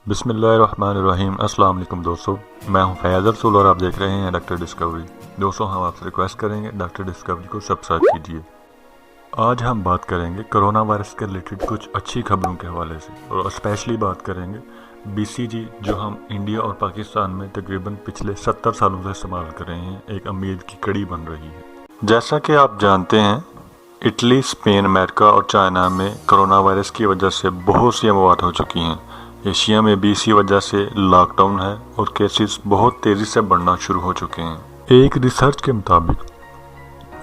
بسم اللہ الرحمن الرحیم۔ السلام علیکم دوستو، میں ہوں فیاض رسول اور آپ دیکھ رہے ہیں ڈاکٹر ڈسکوری۔ دوستو ہم آپ سے ریکویسٹ کریں گے ڈاکٹر ڈسکوری کو سبسکرائب کیجیے۔ آج ہم بات کریں گے کرونا وائرس کے ریلیٹڈ کچھ اچھی خبروں کے حوالے سے، اور اسپیشلی بات کریں گے BCG جو ہم انڈیا اور پاکستان میں تقریباً پچھلے 70 سالوں سے استعمال کر رہے ہیں، ایک امید کی کڑی بن رہی ہے۔ جیسا کہ آپ جانتے ہیں، اٹلی، اسپین، امریکہ اور چائنا میں کرونا وائرس کی وجہ سے بہت سی اموات ہو چکی ہیں۔ ایشیا میں بھی اسی وجہ سے لاک ڈاؤن ہے اور کیسز بہت تیزی سے بڑھنا شروع ہو چکے ہیں۔ ایک ریسرچ کے مطابق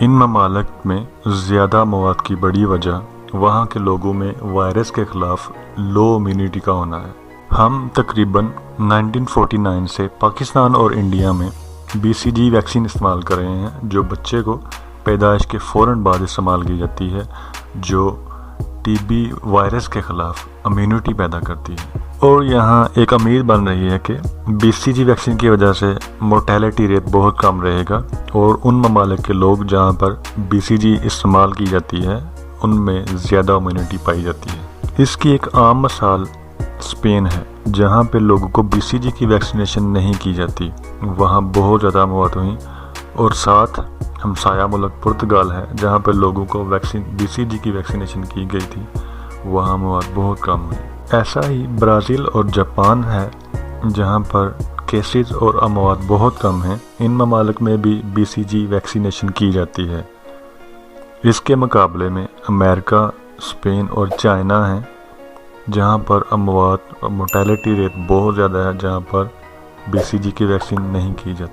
ان ممالک میں زیادہ اموات کی بڑی وجہ وہاں کے لوگوں میں وائرس کے خلاف لو امیونٹی کا ہونا ہے۔ ہم تقریباً 1949 سے پاکستان اور انڈیا میں BCG ویکسین استعمال کر رہے ہیں، جو بچے کو پیدائش کے فوراً بعد استعمال کی جاتی ہے، جو TB وائرس کے خلاف امیونٹی پیدا کرتی ہے۔ اور یہاں ایک امید بن رہی ہے کہ BCG ویکسین کی وجہ سے مورٹیلٹی ریٹ بہت کم رہے گا، اور ان ممالک کے لوگ جہاں پر BCG استعمال کی جاتی ہے ان میں زیادہ امیونٹی پائی جاتی ہے۔ اس کی ایک عام مثال اسپین ہے، جہاں پہ لوگوں کو BCG کی ویکسینیشن نہیں کی جاتی، وہاں بہت زیادہ اموات ہوئیں۔ اور ساتھ ہمسایہ ملک پرتگال ہے، جہاں پہ لوگوں کو BCG کی ویکسینیشن کی گئی تھی، وہاں اموات بہت کم ہوئی۔ ایسا ہی برازیل اور جاپان ہے، جہاں پر کیسز اور اموات بہت کم ہیں۔ ان ممالک میں بھی BCG ویکسینیشن کی جاتی ہے۔ اس کے مقابلے میں امریکہ، اسپین اور چائنا ہیں، جہاں پر اموات اور مورٹیلٹی ریٹ بہت زیادہ ہے، جہاں پر BCG کی ویکسین نہیں کی جاتی۔